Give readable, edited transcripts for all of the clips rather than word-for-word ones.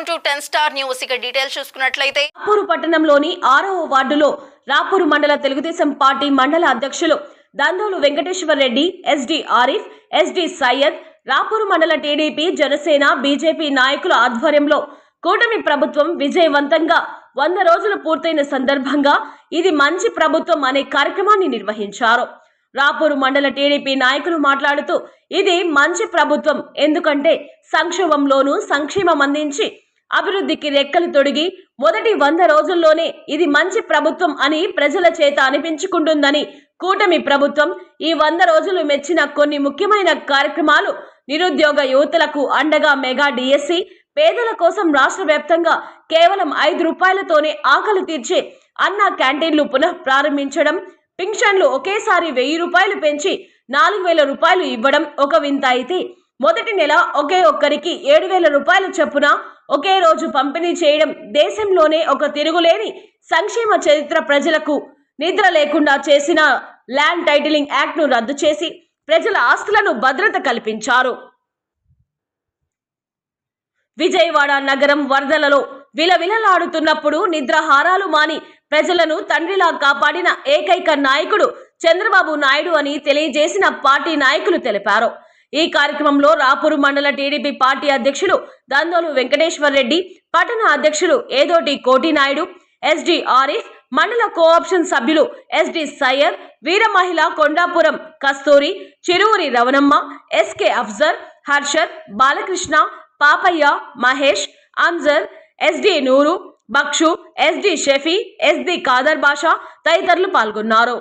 Welcome to 10 star news. ఇక details చూసుకున్నట్లయితే రాపూరు పట్టణంలోని 6వ వార్డులో రాపూరు మండల తెలుగుదేశం పార్టీ మండల అధ్యక్షులు దందోలు వెంకటేశ్వర రెడ్డి, ఎస్డి ఆరిఫ్, ఎస్డి సయ్యద్, రాపూరు మండల టీడీపీ, జనసేన, బీజేపీ నాయకుల ఆధ్వర్యంలో కూటమి ప్రభుత్వం విజయవంతంగా 100 రోజులు పూర్తయిన సందర్భంగా ఇది మంచి ప్రభుత్వం అనే కార్యక్రమాన్ని నిర్వహించారు. రాపూరు మండల టీడీపీ నాయకులు మాట్లాడుతూ ఇది మంచి ప్రభుత్వం, ఎందుకంటే సంక్షోభంలోనూ సంక్షేమం అందించి అభివృద్ధికి రెక్కలు తొడిగి మొదటి 100 రోజుల్లోనే ఇది మంచి ప్రభుత్వం అని ప్రజల చేత అనిపించుకుంటుందని, కూటమి ప్రభుత్వం ఈ 100 రోజులు మెచ్చిన కొన్ని ముఖ్యమైన కార్యక్రమాలు: నిరుద్యోగ యువతులకు అండగా మెగా డిఎస్సి, పేదల కోసం రాష్ట్ర వ్యాప్తంగా కేవలం 5 రూపాయలతోనే ఆకలి తీర్చే అన్న క్యాంటీన్లు పునః ప్రారంభించడం, పింఛన్లు ఒకేసారి 1000 రూపాయలు పెంచి 4000 రూపాయలు ఇవ్వడం ఒక వింత అయితే, మొదటి నెల ఒకే ఒక్కరికి 7000 రూపాయల చొప్పున ఒకే రోజు పంపిణీ చేయడం దేశంలోనే ఒక తిరుగులేని సంక్షేమ చరిత్ర. ప్రజలకు నిద్ర లేకుండా చేసిన ల్యాండ్ టైటిలింగ్ యాక్ట్ ను రద్దు చేసి ప్రజల ఆస్తులను భద్రత కల్పించారు. విజయవాడ నగరం వరదలలో విలవిలలాడుతున్నప్పుడు నిద్రాహారాలు మాని ప్రజలను తండ్రిలా కాపాడిన ఏకైక నాయకుడు చంద్రబాబు నాయుడు అని తెలియజేసిన పార్టీ నాయకులు తెలిపారు. ఈ కార్యక్రమంలో రాపూరు మండల టీడీపీ పార్టీ అధ్యక్షులు దందోలు వెంకటేశ్వర రెడ్డి, పట్టణ అధ్యక్షులు ఏదోటి కోటి నాయుడు, ఎస్డి ఆరిఫ్, మండల కోఆప్షన్ సభ్యులు ఎస్డి సయ్యద్, వీర మహిళ కొండాపురం కస్తూరి, చిరువురి రవణమ్మ, ఎస్కే అఫ్జర్, హర్షద్, బాలకృష్ణ, పాపయ్య, మహేష్, అంజర్, ఎస్డి నూరు, బక్షు, ఎస్డి షఫీ, ఎస్డి కాదర్ బాషా తదితరులు పాల్గొన్నారు.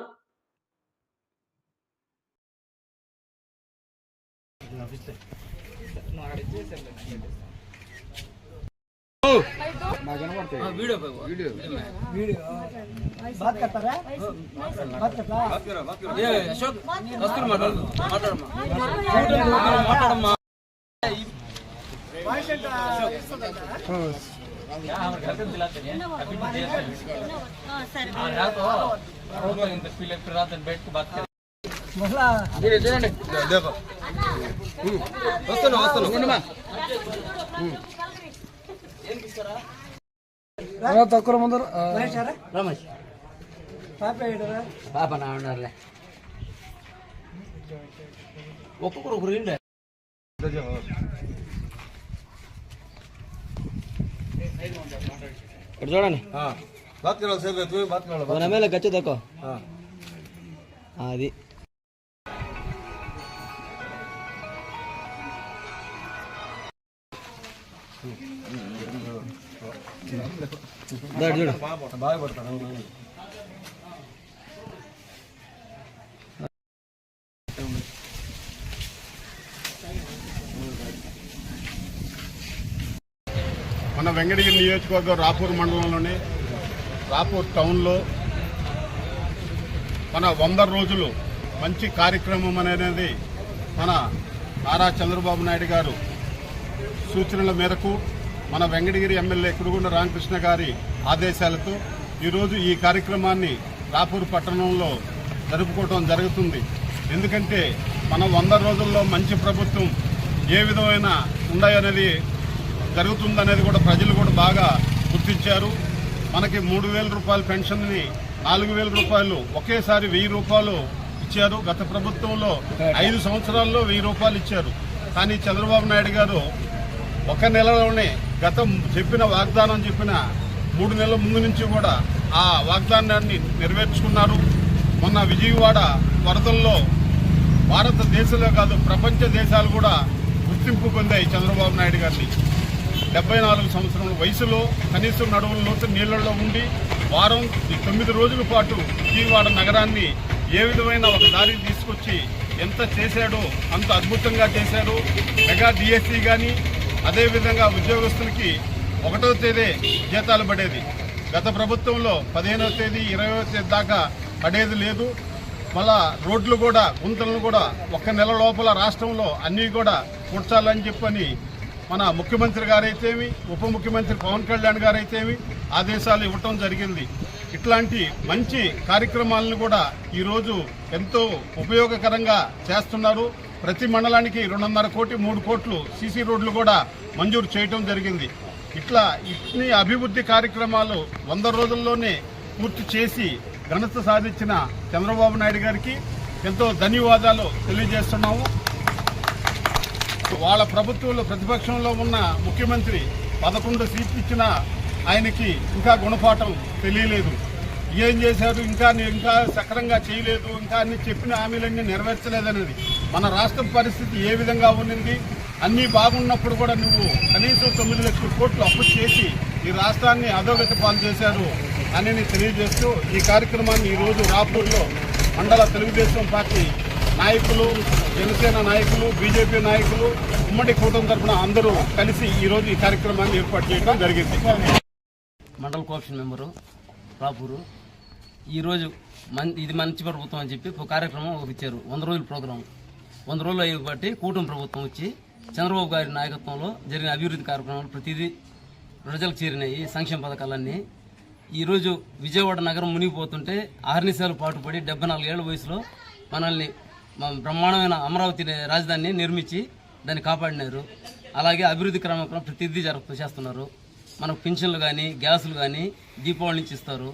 తక్కువ ముందర రమేష్ పాప నా ఉన్నారులే ఒక్కొక్కరు ఒకరు ఇండి చూడండి మేల గచ్చు తక్కువ అది చూడు బాగా పడతాను. మన వెంకటగిరి నియోజకవర్గం రాపూర్ మండలంలోని రాపూర్ టౌన్లో మన 100 రోజులు మంచి కార్యక్రమం అనేది మన నారా చంద్రబాబు నాయుడు గారు సూచనల మేరకు మన వెంకటగిరి ఎమ్మెల్యే కురుగుండ రామకృష్ణ గారి ఆదేశాలతో ఈరోజు ఈ కార్యక్రమాన్ని రాపూర్ పట్టణంలో జరుపుకోవడం జరుగుతుంది. ఎందుకంటే మన 100 రోజుల్లో మంచి ప్రభుత్వం ఏ విధమైన ఉన్నాయనేది జరుగుతుందనేది కూడా ప్రజలు కూడా బాగా గుర్తించారు. మనకి 3000 రూపాయల పెన్షన్ని 4000 రూపాయలు ఒకేసారి 1000 రూపాయలు ఇచ్చారు. గత ప్రభుత్వంలో 5 సంవత్సరాల్లో 1000 రూపాయలు ఇచ్చారు. కానీ చంద్రబాబు నాయుడు గారు ఒక నెలలోనే గతం చెప్పిన వాగ్దానం చెప్పిన 3 నెలల ముందు నుంచి కూడా ఆ వాగ్దానాన్ని నెరవేర్చుకున్నారు. మొన్న విజయవాడ వరదల్లో భారతదేశంలో కాదు ప్రపంచ దేశాలు కూడా గుర్తింపు పొందాయి చంద్రబాబు నాయుడు గారిని. 74 సంవత్సరాల వయసులో కనీసం నడువుల లోతు నీళ్లలో ఉండి 9 రోజుల పాటు విజయవాడ నగరాన్ని ఏ విధమైన ఒక దారి తీసుకొచ్చి ఎంత చేశాడో అంత అద్భుతంగా చేశారు. మెగా డిఎస్సి కానీ అదేవిధంగా ఉద్యోగస్తులకి 1వ తేదీ జీతాలు పడేది. గత ప్రభుత్వంలో 15వ తేదీ 20వ తేదీ దాకా పడేది లేదు. మళ్ళా రోడ్లు కూడా గుంతలను కూడా 1 నెల లోపల రాష్ట్రంలో అన్నీ కూడా కూర్చాలని చెప్పని మన ముఖ్యమంత్రి గారైతేమి, ఉప ముఖ్యమంత్రి పవన్ కళ్యాణ్ గారైతేమి ఆదేశాలు ఇవ్వటం జరిగింది. ఇట్లాంటి మంచి కార్యక్రమాలను కూడా ఈరోజు ఎంతో ఉపయోగకరంగా చేస్తున్నారు. ప్రతి మండలానికి 2.5 కోటి 3 కోట్లు సీసీ రోడ్లు కూడా మంజూరు చేయటం జరిగింది. ఇట్లా ఇన్ని అభివృద్ధి కార్యక్రమాలు 100 రోజుల్లోనే పూర్తి చేసి ఘనత సాధించిన చంద్రబాబు నాయుడు గారికి ఎంతో ధన్యవాదాలు తెలియజేస్తున్నాము. వాళ్ళ ప్రభుత్వంలో ప్రతిపక్షంలో ఉన్న ముఖ్యమంత్రి 11 సీట్లు ఇచ్చినా ఆయనకి ఇంకా గుణపాఠం తెలియలేదు. ఏం చేశారు, ఇంకా సక్రంగా చేయలేదు, ఇంకా అన్ని చెప్పిన హామీలన్నీ నెరవేర్చలేదనేది. మన రాష్ట్ర పరిస్థితి ఏ విధంగా ఉన్నింది, అన్నీ బాగున్నప్పుడు కూడా నువ్వు కనీసం 9 లక్షల కోట్లు అప్పు చేసి ఈ రాష్ట్రాన్ని అధోగతి పాలు చేశారు అని తెలియజేస్తూ ఈ కార్యక్రమాన్ని ఈరోజు రాపూర్లో మండల తెలుగుదేశం పార్టీ నాయకులు, జనసేన నాయకులు, బీజేపీ నాయకులు, ఉమ్మడి కూటమి తరఫున అందరూ కలిసి ఈరోజు ఈ కార్యక్రమాన్ని ఏర్పాటు చేయడం జరిగింది. మండల కోఆప్షన్ మెంబరు రాపూరు ఈరోజు ఇది మంచి ప్రభుత్వం అని చెప్పి ఒక కార్యక్రమం ఇచ్చారు. 100 రోజుల ప్రోగ్రాం 100 రోజులు అయ్యి బట్టి కూటమి ప్రభుత్వం వచ్చి చంద్రబాబు గారి నాయకత్వంలో జరిగిన అభివృద్ధి కార్యక్రమాలు ప్రతిదీ ప్రజలకు చేరినాయి. సంక్షేమ పథకాలన్నీ ఈరోజు విజయవాడ నగరం మునిగిపోతుంటే ఆర్నిశాలు పాటుపడి 74 ఏళ్ల వయసులో మనల్ని బ్రహ్మాండమైన అమరావతి రాజధానిని నిర్మించి దాన్ని కాపాడినారు. అలాగే అభివృద్ధి క్రమం ప్రతిదీ చేస్తున్నారు. మనకు పింఛన్లు కానీ గ్యాసులు కానీ దీపావళి నుంచి ఇస్తారు.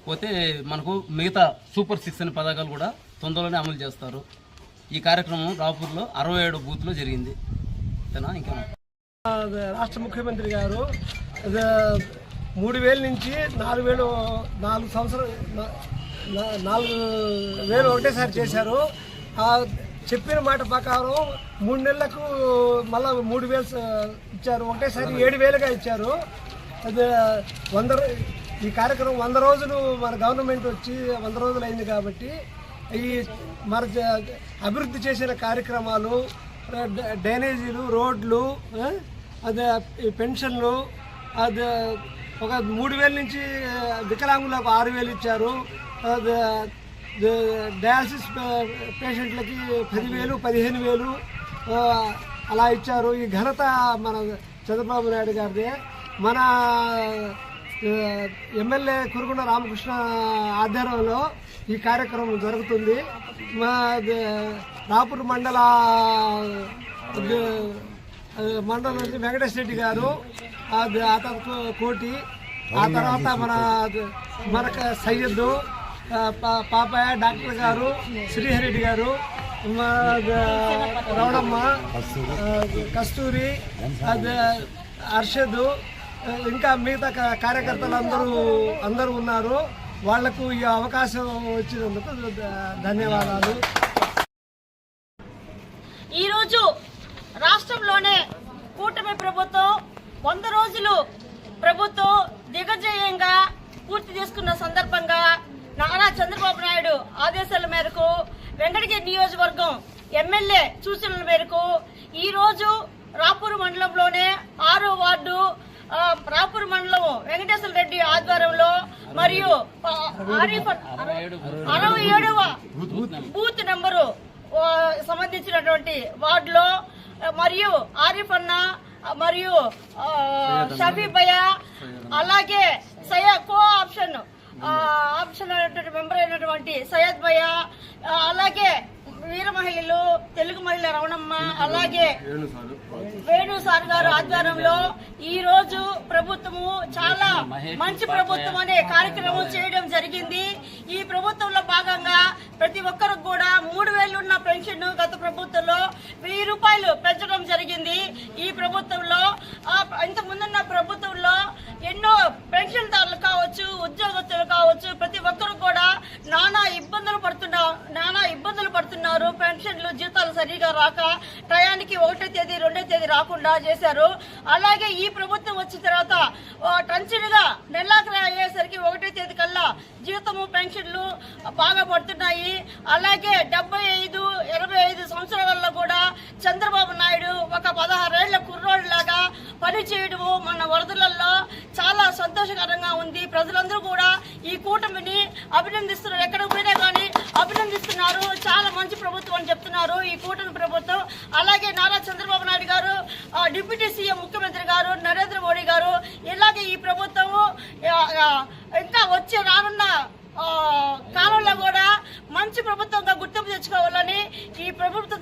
పోతే మనకు మిగతా సూపర్ 6 అనే పథకాలు కూడా తొందరలోనే అమలు చేస్తారు. ఈ కార్యక్రమం రాపూర్లో 67 బూత్లో జరిగింది. ఇంకా రాష్ట్ర ముఖ్యమంత్రి గారు 3,000 నుంచి 4,000 4 సంవత్సరాలు 4,000 ఒకటేసారి చేశారు. చెప్పిన మాట ప్రకారం 3 నెలలకు మళ్ళా 3,000 ఇచ్చారు. ఒకటేసారి 7,000గా ఇచ్చారు. అది ఈ కార్యక్రమం 100 రోజులు మన గవర్నమెంట్ వచ్చి 100 రోజులు అయింది కాబట్టి ఈ మన అభివృద్ధి చేసిన కార్యక్రమాలు, డ్రైనేజీలు, రోడ్లు, అదే పెన్షన్లు, అది ఒక 3,000 నుంచి వికలాంగులకు 6,000 ఇచ్చారు. డయాలసిస్ పేషెంట్లకి 10,000, 15,000 అలా ఇచ్చారు. ఈ ఘనత మన చంద్రబాబు నాయుడు గారిదే. మన ఎమ్మెల్యే కురుగుండ రామకృష్ణ ఆధ్వర్యంలో ఈ కార్యక్రమం జరుగుతుంది. మా రాపూర్ మండల నుంచి వెంకటేష్ రెడ్డి గారు, ఆ తర్వాత కోటి, ఆ తర్వాత మన సయ్యద్దు, పాపయ్య, డాక్టర్ గారు, శ్రీహరెడ్డి గారు, రౌడమ్మ, కస్తూరి, అర్షద్, ఇంకా మిగతా కార్యకర్తలు అందరూ ఉన్నారు. వాళ్లకు ఈ అవకాశం వచ్చినందుకు ధన్యవాదాలు. ఈరోజు రాష్ట్రంలోనే కూటమి ప్రభుత్వం 100 రోజులు ప్రభుత్వం దిగ్విజయంగా పూర్తి చేసుకున్న సందర్భంగా నారా చంద్రబాబు నాయుడు ఆదేశాల మేరకు వెంకటగిరి నియోజకవర్గం ఎమ్మెల్యే సూచనల మేరకు ఈరోజు రాపూర్ మండలంలోనే 6వ వార్డు రాపూర్ మండలం వెంకటేశ్వర రెడ్డి ఆధ్వర్యంలో మరియు 67వ బూత్ నెంబరు సంబంధించినటువంటి వార్డులో మరియు ఆరిఫ్ అన్న మరియు షఫీబయ్య, అలాగే కో ఆప్షన్ అయినటువంటి మెంబర్ అయినటువంటి సయ్యద్ భయ్య, అలాగే వీర మహిళలు, తెలుగు మహిళ రవణమ్మ, అలాగే వేణు సార్ గారు ఆధ్వర్యంలో ఈ రోజు ప్రభుత్వము చాలా మంచి ప్రభుత్వం అనే కార్యక్రమం చేయడం జరిగింది. ఈ ప్రభుత్వంలో భాగంగా ప్రతి ఒక్కరికి కూడా 3,000 ఉన్న పెన్షన్ గత ప్రభుత్వంలో 1,000 రూపాయలు పెంచడం జరిగింది. ఈ ప్రభుత్వంలో ఇంత ముందున్న ప్రభుత్వంలో ఎన్నో పెన్షన్దారులు కావచ్చు, ఉద్యోగస్తులు కావచ్చు, ప్రతి ఒక్కరు కూడా నానా ఇబ్బందులు పడుతున్నారు. పెన్షన్లు, జీతాలు సరిగా రాక టయానికి 1వ తేదీ 2వ తేదీ రాకుండా చేశారు. అలాగే ఈ ప్రభుత్వం వచ్చిన తర్వాత టంచులుగా నెలాఖరు అయ్యేసరికి 1వ తేదీ కల్లా జీతము, పెన్షన్లు బాగా పడుతున్నాయి. అలాగే 75, 85 సంవత్సరాలలో కూడా చంద్రబాబు నాయుడు ఒక 16 ఏళ్ల కుర్రోడ్లాగా పనిచేయడము మన వరదలలో చాలా సంతోషకరంగా ఉంది. ప్రజలందరూ కూడా ఈ కూటమిని అభినందిస్తున్నారు. ఎక్కడ పోయినా కానీ అభినందిస్తున్నారు. చాలా మంచి ప్రభుత్వం అని చెప్తున్నారు ఈ కూటమి ప్రభుత్వం. అలాగే నారా చంద్రబాబు నాయుడు గారు, డిప్యూటీ సీఎం ముఖ్యమంత్రి గారు నరేంద్ర మోడీ గారు ఇలాగే ఈ ప్రభుత్వము ఇంకా వచ్చే రానున్న కాలంలో కూడా మంచి ప్రభుత్వంగా గుర్తింపు తెచ్చుకోవాలని ఈ ప్రభుత్వం